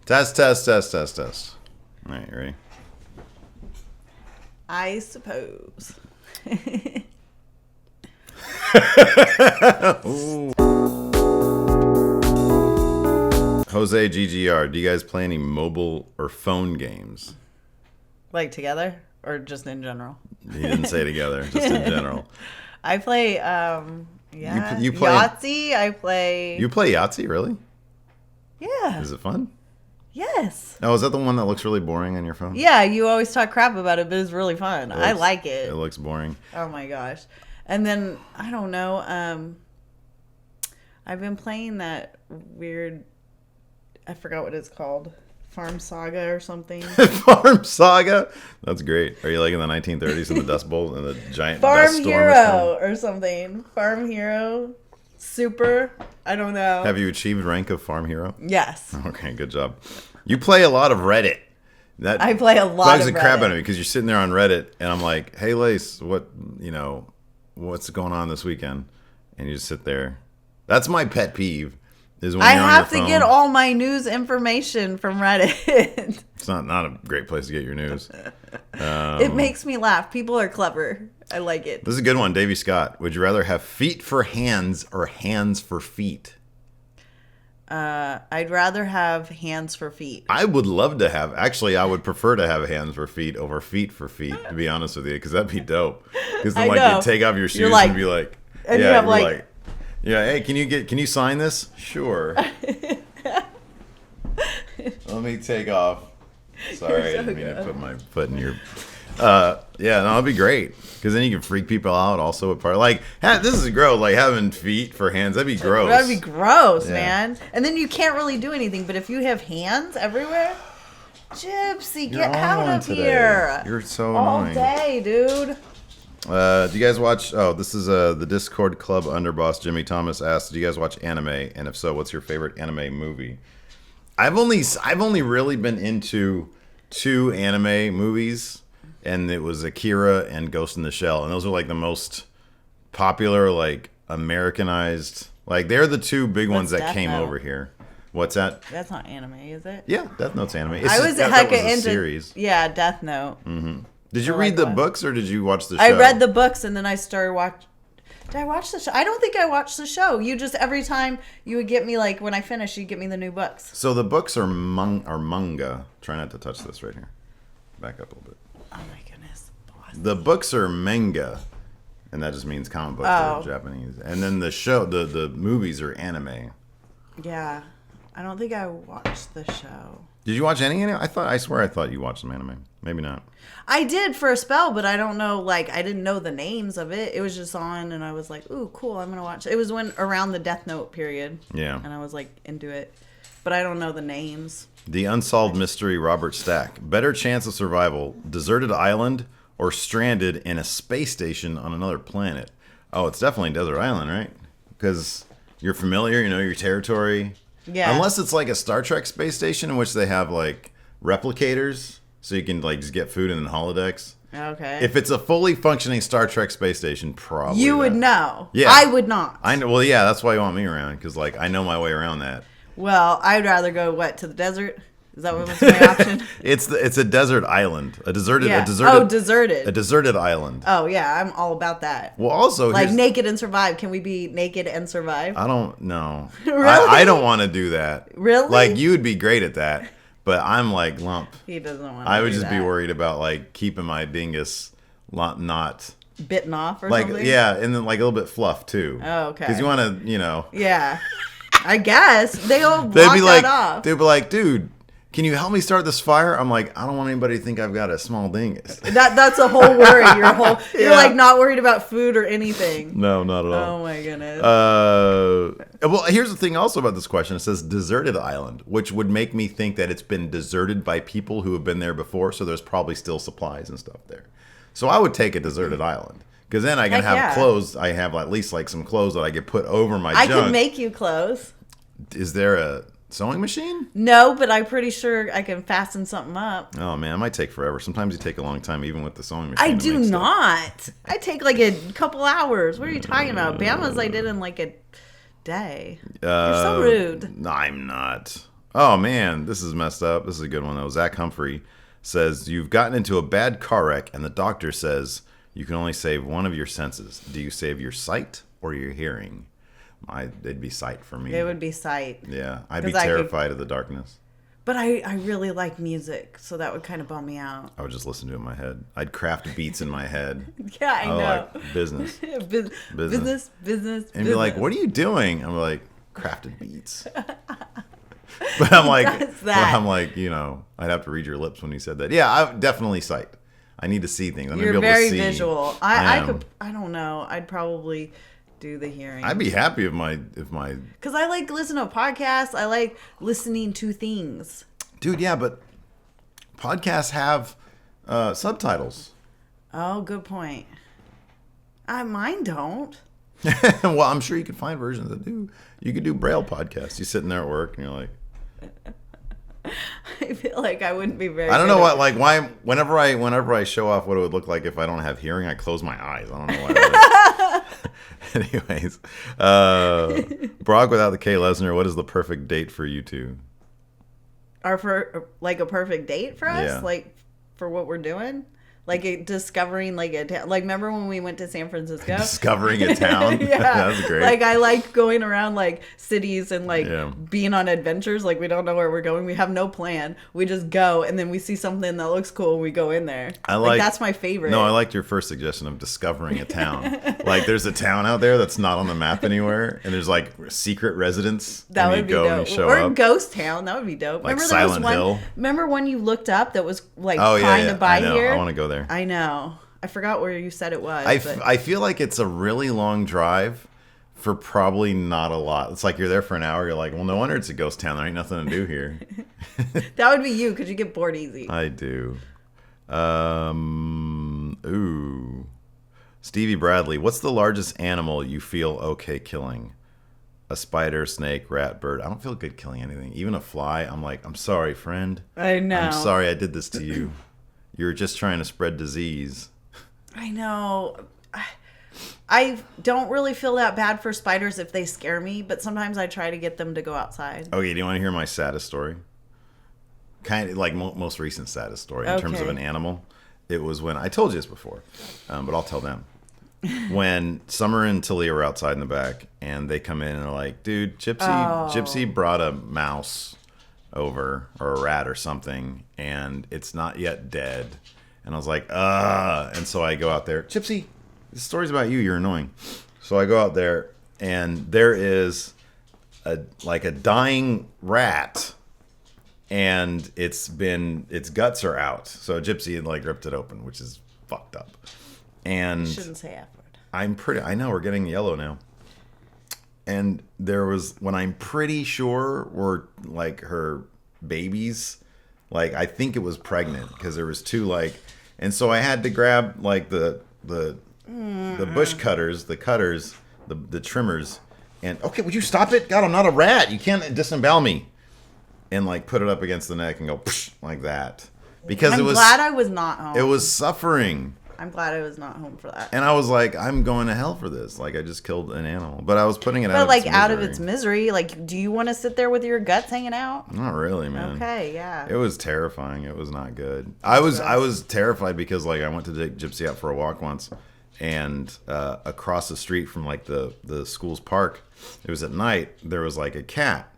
Test, test, test, test, test. All right, you ready? I suppose. Jose GGR, do you guys play any mobile or phone games? Like together or just in general? He didn't say together, just in general. I play, You play Yahtzee. I play. You play Yahtzee, really? Yeah. Is it fun? Yes. Oh, is that the one that looks really boring on your phone? Yeah, you always talk crap about it, but it's really fun. I like it. It looks boring. Oh my gosh. And then, I don't know, I've been playing that weird, I forgot what it's called, Farm Saga or something. Farm Saga? That's great. Are you like in the 1930s in the Dust Bowl and the giant Farm dust storm? Hero or something. Farm Hero. Super. I don't know. Have you achieved rank of Farm Hero? Yes. Okay, good job. You play a lot of Reddit. That I play a lot bugs of the crap Reddit. out of me because you're sitting there on Reddit and I'm like, hey, Lace, what's going on this weekend? And you just sit there. That's my pet peeve. Is when I you're on have your to get phone. all my news information from Reddit. It's not a great place to get your news. It makes me laugh. People are clever. I like it. This is a good one, Davey Scott. Would you rather have feet for hands or hands for feet? I'd rather have hands for feet. I would love to have. Actually, I would prefer to have hands for feet over feet for feet. To be honest with you, because that'd be dope. Because then, I like, know. you take off your shoes like- and be like, and you yeah, have, you're like- yeah. Hey, can you sign this? Sure. Let me take off. Sorry, I didn't mean to put my foot in your. Yeah, no, that'd be great because then you can freak people out. Also, at part like this is gross. Like having feet for hands, that'd be gross. That'd be gross, Yeah. man. And then you can't really do anything. But if you have hands everywhere, Gypsy, You're get on out one of today. here. You're so all annoying. day, dude. Do you guys watch? Oh, this is the Discord Club underboss Jimmy Thomas asked, "Do you guys watch anime? And if so, what's your favorite anime movie?" I've only really been into 2 anime movies, and it was Akira and Ghost in the Shell, and those are like the most popular, like Americanized. Like they're the 2 big ones that Death came Note? over here. What's that? That's not anime, is it? Yeah, Death Note's anime. It's I just- was that hecka was a into series. Yeah, Death Note. Did you I read like the one. books or did you watch the show? I read the books and then I started watch. Did I watch the show? I don't think I watched the show. You just every time you would get me like when I finish, you'd get me the new books. So the books are manga. Try not to touch this right here. Back up a little bit. Oh my goodness. The books are manga, and that just means comic book Oh. for Japanese. And then the show, the movies are anime. Yeah, I don't think I watched the show. Did you watch any anime? I swear I thought you watched some anime. Maybe not. I did for a spell, but I don't know. Like I didn't know the names of it. It was just on, and I was like, "Ooh, cool! I'm gonna watch." It was when around the Death Note period. Yeah. And I was like into it, but I don't know the names. The Unsolved Mystery Robert Stack. Better chance of survival, deserted island, or stranded in a space station on another planet? Oh, it's definitely Desert Island, right? Because you're familiar, you know your territory. Yeah. Unless it's like a Star Trek space station in which they have like replicators, so you can like just get food in the holodecks. Okay. If it's a fully functioning Star Trek space station, probably you would that. know. Yeah. I would not. I know. Well, yeah, that's why you want me around because like I know my way around that. Well, I'd rather go to the desert. Is that what was my option? It's a desert island, a deserted deserted. a deserted island. Oh yeah, I'm all about that. Well, also Like here's- naked and survive. Can we be naked and survive? I don't know. Really? I don't want to do that. Really? Like you would be great at that, but I'm like lump. He doesn't want to I would do just be that. worried about like keeping my dingus not Bitten off or like something? yeah, and then like a little bit fluff too. Oh, okay. Because you want to, you know. Yeah. I guess. They'll block They'd be like, that off. dude, can you help me start this fire? I'm like, I don't want anybody to think I've got a small dingus. That's a whole worry. You're Yeah. like not worried about food or anything. No, not at all. Oh my goodness. Well, here's the thing also about this question. It says deserted island, which would make me think that it's been deserted by people who have been there before, so there's probably still supplies and stuff there. So I would take a deserted island because then I can Heck have yeah. clothes. I have at least like some clothes that I could put over my I junk. can make you clothes. Is there a sewing machine? No, but I'm pretty sure I can fasten something up. Oh man, it might take forever. Sometimes you take a long time even with the sewing machine. I to do make stuff. not. I take like a couple hours. What are you talking about? Bama's I did in like a day. You're so rude. No, I'm not. Oh, man, this is messed up. This is a good one, though. Zach Humphrey says, you've gotten into a bad car wreck, and the doctor says you can only save one of your senses. Do you save your sight or your hearing? It'd be sight for me. It would be sight. Yeah, I'd be terrified of the darkness. But I really like music, so that would kind of bum me out. I would just listen to it in my head. I'd craft beats in my head. Yeah, I know. Like business. business. And be like, what are you doing? I'm like, crafted beats. But I'm like, I'd have to read your lips when you said that. Yeah, I definily sight. I need to see things. I'm You're be able very to see. visual. I don't know. I'd probably do the hearing. I'd be happy if my because I like listening to podcasts. I like listening to things. Dude, yeah, but podcasts have subtitles. Oh, good point. Mine don't. Well, I'm sure you could find versions that do. You could do Braille podcasts. You're sitting there at work and you're like, I feel like I wouldn't be very. I don't know why. Whenever I show off what it would look like if I don't have hearing, I close my eyes. I don't know why. Anyways, Brock without the K. Lesnar. What is the perfect date for you two? For like a perfect date for us, Yeah. like for what we're doing. Like discovering like remember when we went to San Francisco? Discovering a town? Yeah. That's great. Like I like going around like cities and like Yeah. being on adventures. Like we don't know where we're going. We have no plan. We just go and then we see something that looks cool and we go in there. Like that's my favorite. No, I liked your first suggestion of discovering a town. Like there's a town out there that's not on the map anywhere and there's like secret residents. That and would be go dope. And show Or up. Ghost Town. That would be dope. Like remember Silent there was Hill? one, remember when you looked up that was like Oh, kind yeah. of by I know. here? I want to go there. I know. I forgot where you said it was. I feel like it's a really long drive for probably not a lot. It's like you're there for an hour. You're like, well, no wonder it's a ghost town. There ain't nothing to do here. That would be you because you get bored easy. I do. Stevie Bradley, what's the largest animal you feel okay killing? A spider, snake, rat, bird. I don't feel good killing anything. Even a fly. I'm like, I'm sorry, friend. I know. I'm sorry I did this to you. You were just trying to spread disease. I know. I don't really feel that bad for spiders if they scare me, but sometimes I try to get them to go outside. Okay, do you want to hear my saddest story? Kind of like most recent saddest story in terms of an animal. It was when, I told you this before, but I'll tell them. When Summer and Talia were outside in the back, and they come in and are like, dude, Gypsy brought a mouse over, or a rat or something, and it's not yet dead. And I was like, and so I go out there. Gypsy, this story's about you. You're annoying. So I go out there, and there is a dying rat, and its guts are out. So Gypsy had like ripped it open, which is fucked up. And You shouldn't say F word. I know we're getting yellow now. And there was, when I'm pretty sure were like her babies, like I think it was pregnant because there was two and so I had to grab like the bush cutters, the trimmers, and okay, would you stop it? God, I'm not a rat. You can't disembowel me. And like put it up against the neck and go psh, like that because I'm glad I was not home. It was suffering. I'm glad I was not home for that. And I was like, I'm going to hell for this. Like, I just killed an animal. But I was putting it out of its misery. Like, do you want to sit there with your guts hanging out? Not really, man. Okay, yeah. It was terrifying. It was not good. I was terrified because, like, I went to take Gypsy out for a walk once. And across the street from, like, the school's park, it was at night, there was, like, a cat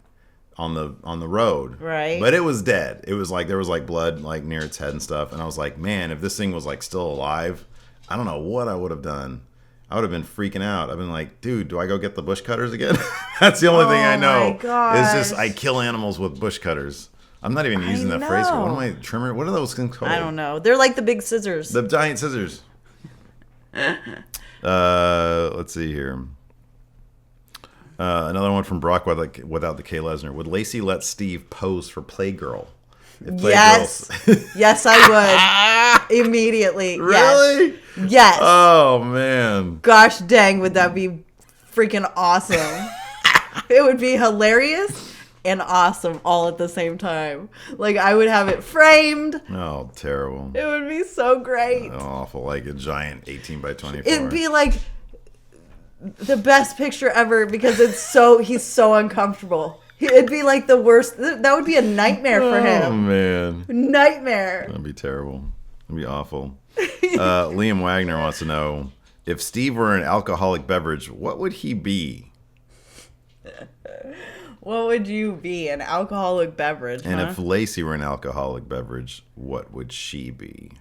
on the road. Right. But it was dead. It was like there was like blood like near its head and stuff. And I was like, man, if this thing was like still alive, I don't know what I would have done. I would have been freaking out. I've been like, dude, do I go get the bush cutters again? That's the only thing I know. My gosh. It's just I kill animals with bush cutters. I'm not even using that phrase. What am I trimmer? What are those things called? I don't know. They're like the big scissors. The giant scissors. Let's see here. Another one from Brock without the K. Lesnar. Would Lacey let Steve pose for Playgirl? Yes. Yes, I would. Immediately. Really? Yes. Oh, man. Gosh dang, would that be freaking awesome. It would be hilarious and awesome all at the same time. Like, I would have it framed. Oh, terrible. It would be so great. Awful. Like a giant 18 by 24. It'd be like the best picture ever because he's so uncomfortable. It'd be like the worst. That would be a nightmare for him. Oh man, Nightmare. that'd be terrible. That'd be awful. Liam Wagner wants to know, if Steve were an alcoholic beverage, what would he be? What would you be? An alcoholic beverage? And huh? if Lacey were an alcoholic beverage, what would she be?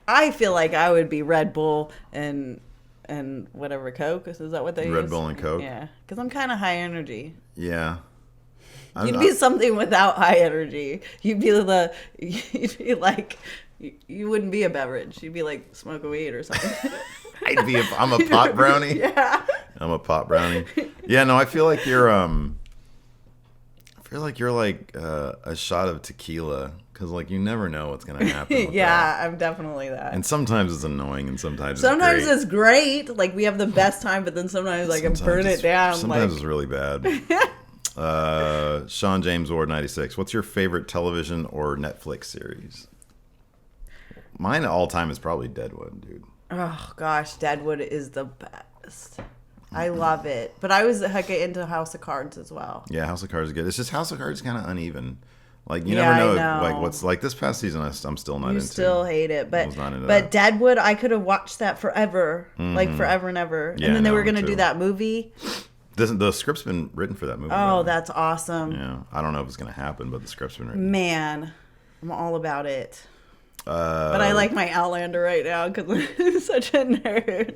I feel like I would be Red Bull and whatever Coke. Is that what they use? Red Bull and Coke? Yeah, because I'm kind of high energy. Yeah. You'd be something without high energy. You'd be like, you wouldn't be a beverage. You'd be like smoking weed or something. I'm a pot brownie. Yeah. I'm a pot brownie. Yeah, no, I feel like you're like a shot of tequila, because like you never know what's gonna happen. With Yeah, that. I'm definitely that. And sometimes it's annoying, and sometimes it's great. Like we have the best time, but then sometimes I can burn it down. Sometimes it's really bad. Sean James Ward 96. What's your favorite television or Netflix series? Mine all time is probably Deadwood, dude. Oh gosh, Deadwood is the best. I love it, but I was hecka into House of Cards as well. Yeah, House of Cards is good. It's just House of Cards is kind of uneven. Like you Yeah, never know, I know. like what's like this past season. I'm still not You into. still hate it, I was not into but that. Deadwood, I could have watched that forever, like forever and ever. Yeah, and then they no, were gonna too. do that movie. The script's been written for that movie. Oh, though. that's awesome, Yeah, I don't know if it's gonna happen, but the script's been written. man! I'm all about it. But I like my Outlander right now because I'm such a nerd.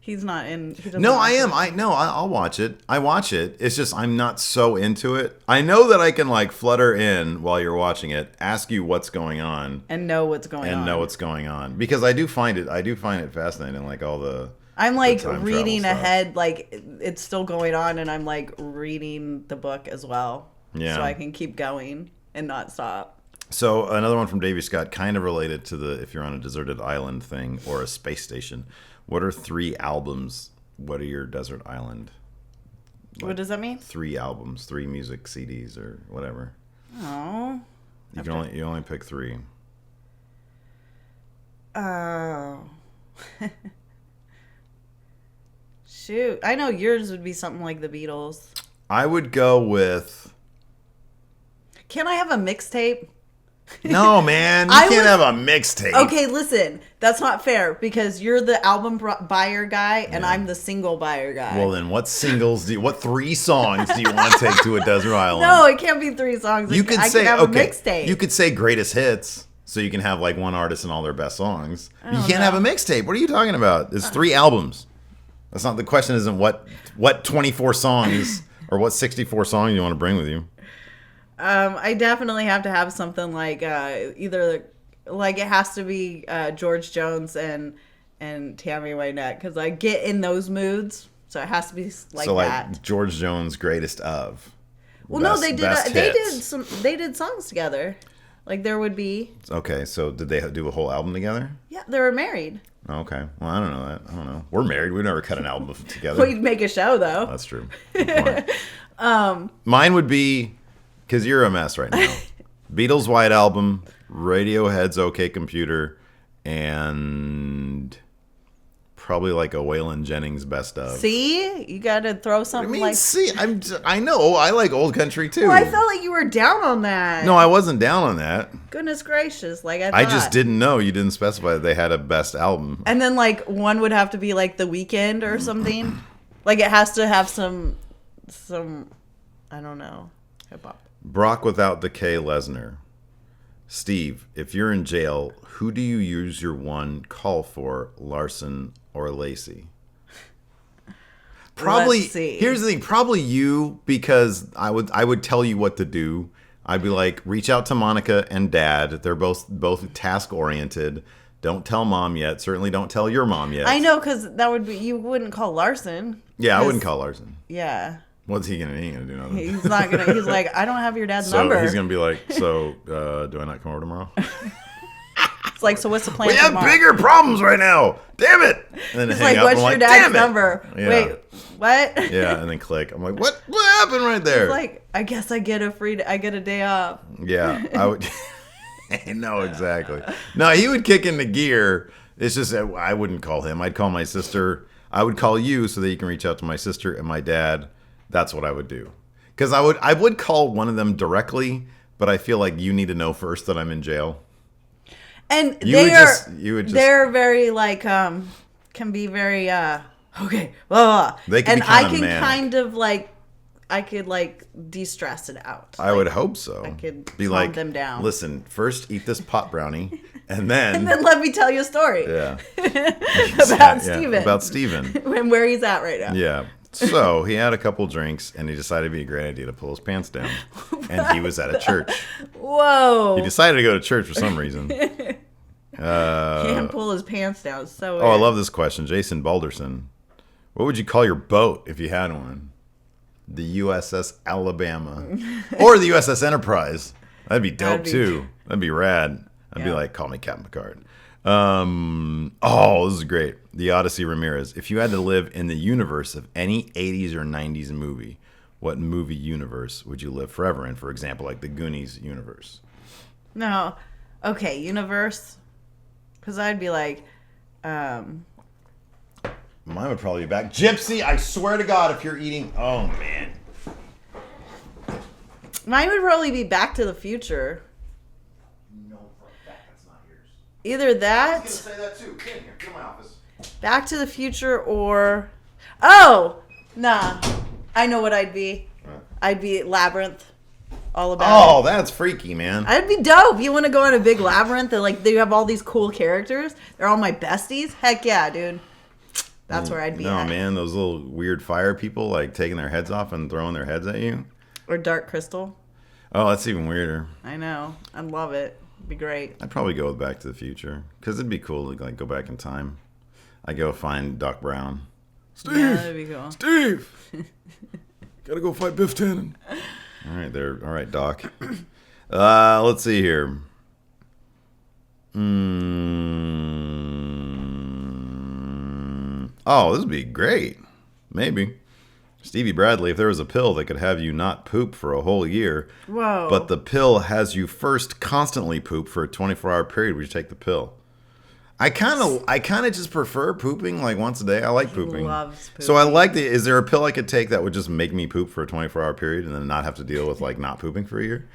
He's not in. He doesn't No, watch I am. it. I'll watch it. I watch it. It's just I'm not so into it. I know that I can like flutter in while you're watching it, ask you what's going on, And know what's going on. and know what's going on, because I do find it fascinating. Like all the. I'm like time travel reading stuff. ahead, like it's still going on, and I'm like reading the book as well. Yeah. So I can keep going and not stop. So another one from Davey Scott, kind of related to the if you're on a deserted island thing or a space station. What are 3 albums? What are your desert island? What does that mean? 3 albums, 3 music CDs or whatever. Oh. You only pick 3. Oh. Shoot. I know yours would be something like the Beatles. I would go with. Can I have a mixtape? No, man, you can't have a mixtape. Okay, listen. That's not fair because you're the album buyer guy and I'm the single buyer guy. Well, then, what 3 songs do you want to take to a desert island? No, it can't be 3 songs. You could I say can have a mixtape. You could say greatest hits, so you can have like one artist and all their best songs. You don't can't know. have a mixtape. What are you talking about? It's 3 albums. That's not the question. Isn't what 24 songs or what 64 songs you want to bring with you? I definitely have to have something like either like it has to be George Jones and Tammy Wynette because I get in those moods, so it has to be like so like that. George Jones' greatest of. Well, no, they did. Best They hits. did songs together. Like there would be. Okay, so did they do a whole album together? Yeah, they were married. Okay, well I don't know that. I don't know. We're married. We've never cut an album together. We'd make a show though. That's true. Good point. Mine would be, because you're a mess right now. Beatles' White Album, Radiohead's OK Computer, and probably like a Waylon Jennings best of. See, you got to throw I something mean, like. see, I know I like old country too. Well, I felt like you were down on that. No, I wasn't down on that. Goodness gracious, like I thought. I just didn't know you didn't specify that they had a best album. And then like one would have to be like The Weeknd or something. Like it has to have some I don't know, hip hop. Brock without the K Lesnar. Steve, if you're in jail, who do you use your one call for, Larson or Lacey? Probably. Let's see. Here's the thing. Probably you, because I would tell you what to do. I'd be like, reach out to Monica and Dad. They're both task oriented. Don't tell Mom yet. Certainly don't tell your mom yet. I know, because that would be, you wouldn't call Larson. Yeah, I wouldn't call Larson. Yeah. What's he gonna? He ain't gonna do nothing. He's not going to, he's like, I don't have your dad's So number. he's gonna be like, so do I not come over tomorrow? It's like, so what's the plan We have tomorrow? bigger problems right now. Damn it! And then He's hang like, up, what's I'm your like, dad's "Damn it!" number? Yeah. Wait, what? Yeah, and then click. I'm like, what happened right there? It's like, I guess I get a day off. Yeah, I would. No, exactly. No, he would kick into gear. It's just that I wouldn't call him. I'd call my sister. I would call you so that you can reach out to my sister and my dad. That's what I would do. Because I would call one of them directly, but I feel like you need to know first that I'm in jail. And they're very like can be very okay. Blah, blah. They can and be kind I of can manic. kind of like I could like de-stress it out. I would hope so. I could be calm like, them down. Listen, first eat this pot brownie, and then And then let me tell you a story. yeah, about Steven. About Steven. And where he's at right now. Yeah. So he had a couple drinks, and he decided it'd be a great idea to pull his pants down. And he was at a church. Whoa. He decided to go to church for some reason. Can't pull his pants down. So Oh, I love this question. Jason Balderson. What would you call your boat if you had one? The USS Alabama. Or the USS Enterprise. That'd be dope, too. That'd be rad. I'd be like, call me Captain Picard. Oh, this is great. The Odyssey Ramirez. If you had to live in the universe of any 80s or 90s movie, what movie universe would you live forever in? For example, like the Goonies universe. No. Okay, universe. Because I'd be like, Mine would probably be back. Gypsy, I swear to God, if you're eating... Oh, man. mine would probably be Back to the Future. No, for a fact, that's not yours. Either that, I was going to say that, too. Get in here. Get in my office. Back to the Future, or... Oh! Nah. I know what I'd be. What? I'd be Labyrinth. All about Oh, it. that's freaky, man. I'd be dope. You want to go in a big labyrinth and like they have all these cool characters? They're all my besties? Heck yeah, dude. That's where I'd be No, at. man, those little weird fire people, like, taking their heads off and throwing their heads at you. Or Dark Crystal. Oh, that's even weirder. I know. I'd love it. It'd be great. I'd probably go with Back to the Future, because it'd be cool to, like, go back in time. I'd go find Doc Brown. Steve! Yeah, that'd be cool. Steve! Gotta go fight Biff Tannen. All right, Doc. Let's see here. Oh, this would be great. Maybe. Stevie Bradley, if there was a pill that could have you not poop for a whole year, Whoa. but the pill has you first constantly poop for a 24-hour period, would you take the pill? I kind of just prefer pooping like once a day. I like pooping. Loves pooping. So I like the. Is there a pill I could take that would just make me poop for a 24-hour period and then not have to deal with like not pooping for a year?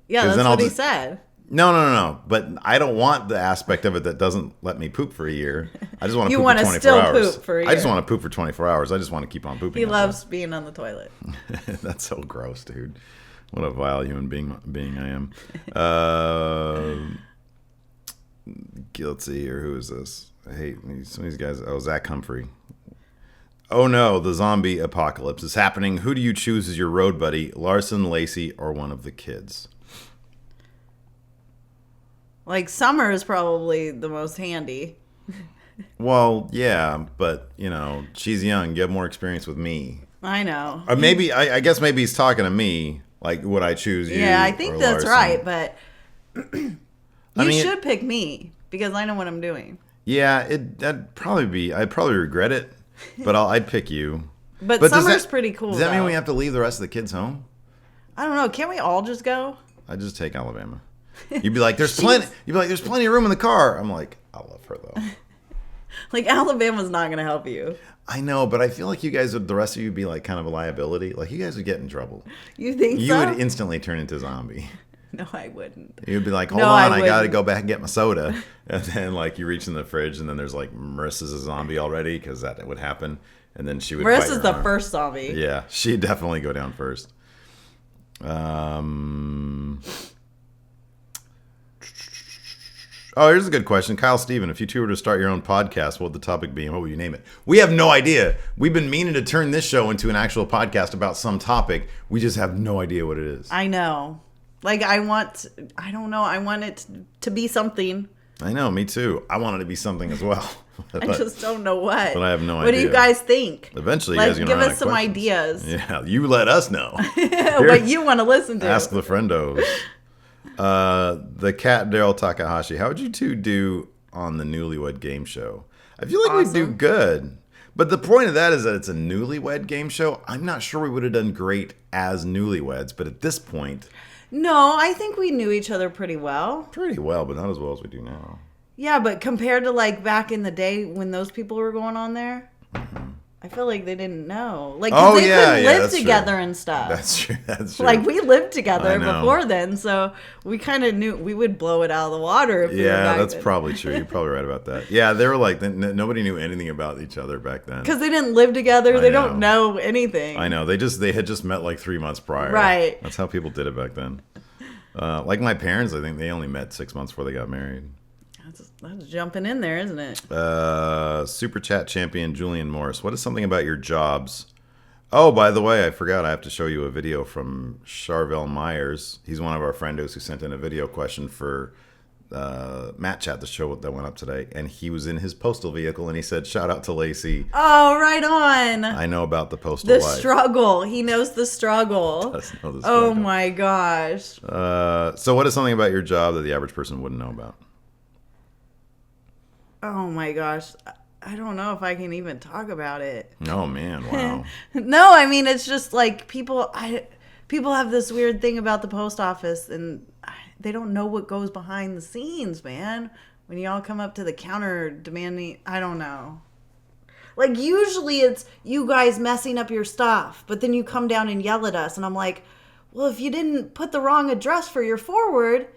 Yeah, 'Cause that's then I'll what he just- said. No. But I don't want the aspect of it that doesn't let me poop for a year. I just want to You poop wanna for 24 still hours. poop for a I just year. want to poop for 24 hours. I just want to keep on pooping. He after loves being on the toilet. that. That's so gross, dude. What a vile human being I am. Let's see here. Who is this? I hate some of these guys. Oh, Zach Humphrey. Oh no, the zombie apocalypse is happening. Who do you choose as your road buddy? Larson, Lacey, or one of the kids? Like Summer is probably the most handy. Well, yeah, but, you know, she's young. You have more experience with me. I know. Or maybe, I guess maybe he's talking to me. Like, would I choose you? Yeah, I think or that's Larson? right, but I mean, should pick me because I know what I'm doing. Yeah, I'd probably regret it, but I'd pick you. But does Summer's that- pretty cool. Does that mean though. we have to leave the rest of the kids home? I don't know. Can't we all just go? I'd just take Alabama. You'd be like, there's plenty. You'd be like, there's plenty of room in the car. I'm like, I love her though. Like Alabama's not gonna help you. I know, but I feel like you guys would. The rest of you would be like kind of a liability. Like you guys would get in trouble. You think You so? would instantly turn into a zombie. No, I wouldn't. You'd be like, hold No, on, I I gotta wouldn't. go back and get my soda. And then like you reach in the fridge, and then there's like Marissa's a zombie already because that would happen. And then she would. bite Marissa's your the arm. first zombie. Yeah, she'd definitely go down first. Oh, here's a good question. Kyle Steven, if you two were to start your own podcast, what would the topic be and what would you name it? We have no idea. We've been meaning to turn this show into an actual podcast about some topic. We just have no idea what it is. I know. Like I don't know. I want it to be something. I know, me too. I want it to be something as well. I just don't know what. But I have no What do you idea. guys think? Eventually, you Like, guys are going to give run us some ideas. Yeah, you let us know. What you want to listen to? Ask the friendos. The cat Daryl Takahashi. How would you two do on the Newlywed Game Show? I feel like we'd do Awesome. good. But the point of that is that it's a newlywed game show. I'm not sure we would have done great as newlyweds, but at this point, No, I think we knew each other pretty well. pretty well, but not as well as we do now. Yeah, but compared to like back in the day when those people were going on there, I feel like they didn't know. Like, Oh, cause they yeah, couldn't yeah, live that's together true. and stuff. That's true. That's true. Like, we lived I together know. before then, so we kind of knew we would blow it out of the water if we were Yeah, back that's then. probably true. You're probably right about that. Yeah, they were like, nobody knew anything about each other back then. Because they didn't live together. I They know. don't know anything. I know. They had just met like 3 months prior. Right. That's how people did it back then. Like my parents, I think they only met 6 months before they got married. That's jumping in there, isn't it? Super Chat champion Julian Morris. What is something about your jobs? Oh, by the way, I forgot. I have to show you a video from Charvel Myers. He's one of our friendos who sent in a video question for Matt Chat, the show that went up today. And he was in his postal vehicle and he said, "Shout out to Lacey. Oh, right on. I know about the postal The life." struggle. He knows the struggle. Does know the Oh struggle. my gosh. So what is something about your job that the average person wouldn't know about? Oh my gosh. I don't know if I can even talk about it. Oh, man. Wow. No, I mean, it's just like people have this weird thing about the post office and they don't know what goes behind the scenes, man. When y'all come up to the counter demanding, I don't know. Like, usually it's you guys messing up your stuff, but then you come down and yell at us. And I'm like, well, if you didn't put the wrong address for your forward,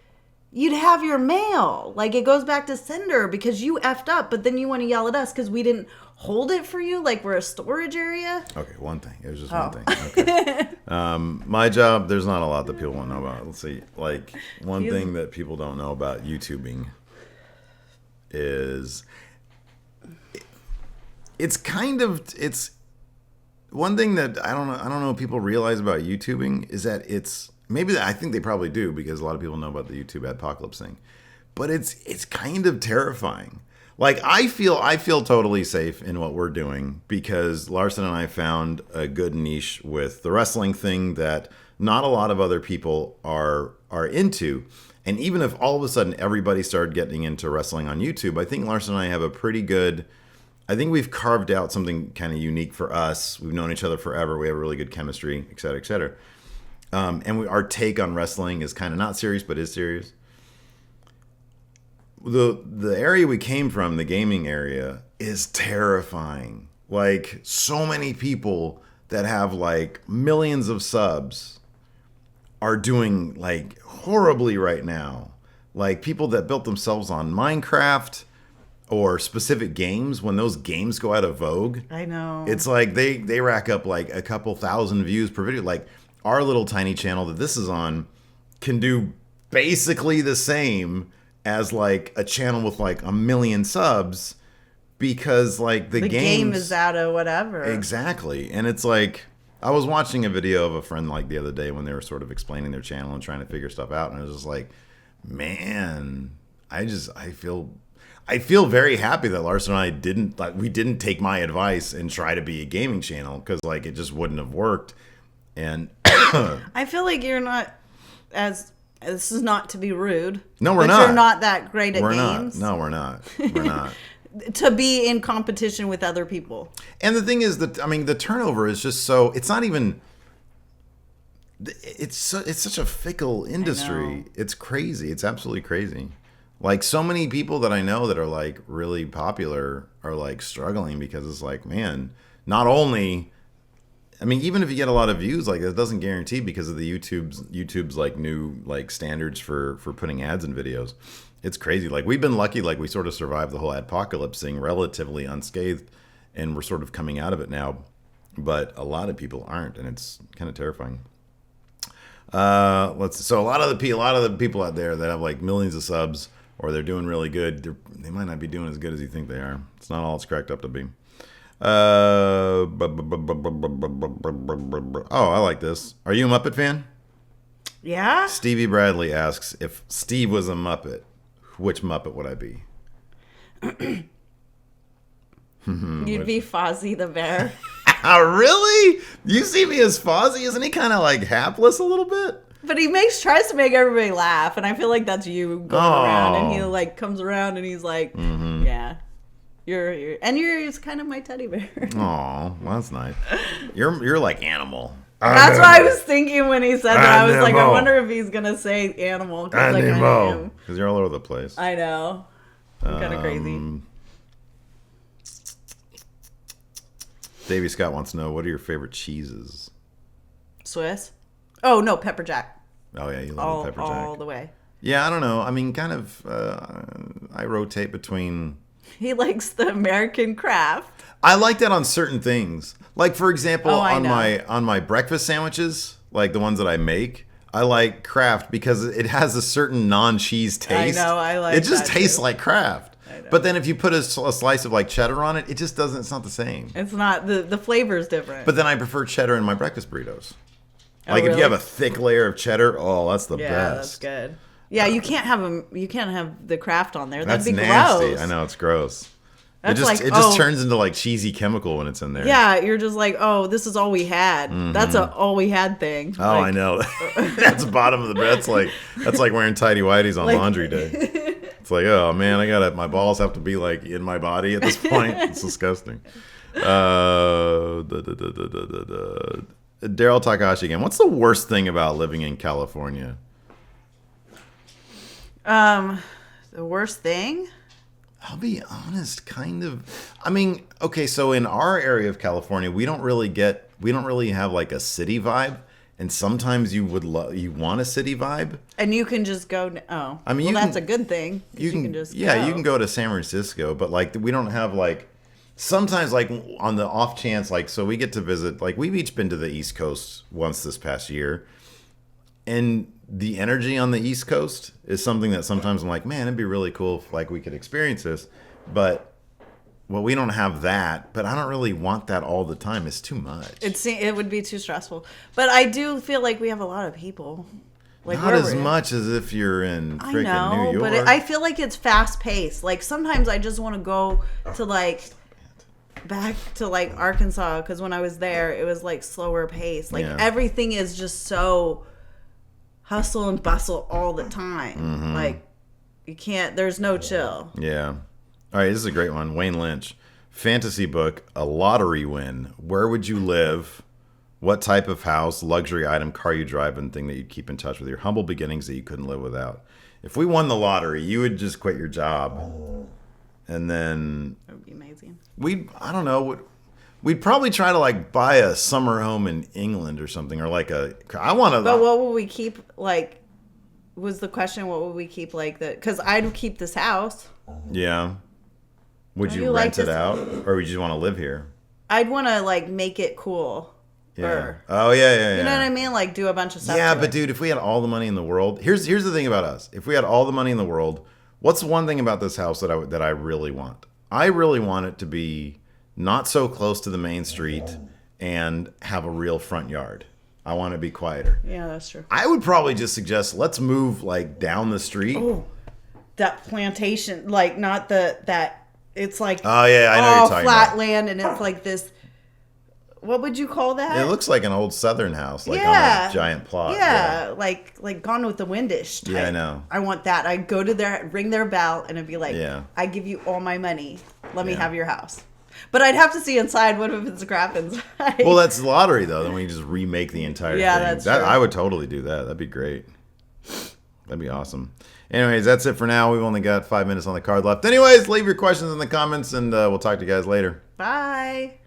you'd have your mail. Like, it goes back to sender because you effed up, but then you want to yell at us because we didn't hold it for you like we're a storage area. Okay, one thing. It was just one thing. Okay. My job, there's not a lot that people won't know about. Let's see. Like, one thing that people don't know about YouTubing is it's one thing that I don't know if people realize about YouTubing is that I think they probably do because a lot of people know about the YouTube adpocalypse thing. But it's kind of terrifying. Like, I feel totally safe in what we're doing because Larson and I found a good niche with the wrestling thing that not a lot of other people are into. And even if all of a sudden everybody started getting into wrestling on YouTube, I think Larson and I have I think we've carved out something kind of unique for us. We've known each other forever. We have really good chemistry, et cetera, et cetera. And our take on wrestling is kind of not serious, but is serious. The area we came from, the gaming area, is terrifying. Like, so many people that have like millions of subs are doing like horribly right now. Like, people that built themselves on Minecraft or specific games, when those games go out of vogue, I know. it's like they rack up like a couple thousand views per video. Like, our little tiny channel that this is on can do basically the same as like a channel with like 1 million subs because like the game is out of whatever. Exactly. And it's like, I was watching a video of a friend like the other day when they were sort of explaining their channel and trying to figure stuff out, and I was just like, man, I feel very happy that Larson and I didn't take my advice and try to be a gaming channel, because like it just wouldn't have worked. And I feel like you're not this is not to be rude. No, we're but not. You're not that great at we're games. not. No, we're not. We're not. To be in competition with other people. And the thing is that, I mean, the turnover is just so, it's not even, it's such a fickle industry. It's crazy. It's absolutely crazy. Like, so many people that I know that are like really popular are like struggling because it's like, man, not only, I mean, even if you get a lot of views, like, that doesn't guarantee because of the YouTube's like new like standards for putting ads in videos. It's crazy. Like, we've been lucky, like we sort of survived the whole adpocalypse thing relatively unscathed, and we're sort of coming out of it now. But a lot of people aren't, and it's kind of terrifying. So a lot of the people out there that have like millions of subs, or they're doing really good, they might not be doing as good as you think they are. It's not all it's cracked up to be. Oh, I like this. Are you a Muppet fan? Yeah? Stevie Bradley asks, if Steve was a Muppet, which Muppet would I be? You'd be Fozzie the Bear. Really? You see me as Fozzie? Isn't he kind of like hapless a little bit? But he tries to make everybody laugh, and I feel like that's you going around, and he like comes around and he's like, yeah. You're kind of my teddy bear. Oh, well, that's nice. You're like animal. That's what I was thinking when he said that. I was like, I wonder if he's gonna say animal. Because like, because you're all over the place. I know. I'm kind of crazy. Davey Scott wants to know, what are your favorite cheeses? Swiss. Oh no, pepper jack. Oh yeah, you love the pepper jack. All the way. Yeah, I don't know. I mean, kind of. I rotate between. He likes the American craft. I like that on certain things. Like for example, on know. my breakfast sandwiches, like the ones that I make, I like Kraft because it has a certain non-cheese taste. I know, I like it. Just that tastes too. like Kraft. But then if you put a slice of like cheddar on it, it just doesn't. It's not the same. It's not the flavor's different. But then I prefer cheddar in my breakfast burritos. Oh, Like if really? you have a thick layer of cheddar, oh, that's the best. Yeah, that's good. Yeah, you can't have them. You can't have the Kraft on there. That's That'd be nasty. gross. I know, it's gross. That's it just turns into like cheesy chemical when it's in there. Yeah, you're just like, oh, this is all we had. That's a all we had thing. Oh, I know. That's bottom of the bed. That's like wearing tighty whities on laundry day. It's like, oh man, my balls have to be like in my body at this point. It's disgusting. Daryl Takahashi again. What's the worst thing about living in California? The worst thing? I'll be honest, kind of. I mean, okay, so in our area of California, we don't really have like a city vibe, and sometimes you want a city vibe. And you can just go. Oh, I mean, that's a good thing. You can just you can go to San Francisco, but like we don't have like. Sometimes, like on the off chance, like so we get to visit. Like we've each been to the East Coast once this past year, and the energy on the East Coast is something that sometimes I'm like, man, it'd be really cool if like we could experience this. But well, we don't have that. But I don't really want that all the time. It's too much. It would be too stressful. But I do feel like we have a lot of people. Like not as much as if you're in freaking New York. But I feel like it's fast paced. Like sometimes I just want to go to like back to like Arkansas because when I was there, it was like slower pace. Like everything is just so hustle and bustle all the time. Mm-hmm. Like you can't. There's no chill. Yeah. All right, this is a great one. Wayne Lynch, fantasy book, a lottery win. Where would you live? What type of house, luxury item, car you drive, and thing that you'd keep in touch with your humble beginnings that you couldn't live without? If we won the lottery, you would just quit your job, and then That would be amazing. I don't know. We'd probably try to like buy a summer home in England or something, or like I want to. But what would we keep? Like, was the question? What would we keep? Like that? Because I'd keep this house. Yeah. Would you rent it out, or would you just want to live here? I'd want to like make it cool. Yeah. Oh yeah. You know what I mean? Like do a bunch of stuff. Yeah, but dude, if we had all the money in the world, here's the thing about us. If we had all the money in the world, what's one thing about this house that I really want? I really want it to be not so close to the main street and have a real front yard. I want to be quieter. Yeah, that's true. I would probably just suggest let's move like down the street. Oh, that plantation, like not that. It's like oh yeah, I know all you're talking flat about. land, and it's like this. What would you call that? It looks like an old Southern house, like on a giant plot. Yeah, like Gone with the Windish type. Yeah, I know. I want that. I'd go to ring their bell, and it'd be like, I give you all my money. Let me have your house. But I'd have to see inside. What if it's crap inside? Well, that's the lottery, though. Then we just remake the entire thing. That's true. I would totally do that. That'd be great. That'd be awesome. Anyways, that's it for now. We've only got 5 minutes on the card left. Anyways, leave your questions in the comments, and we'll talk to you guys later. Bye.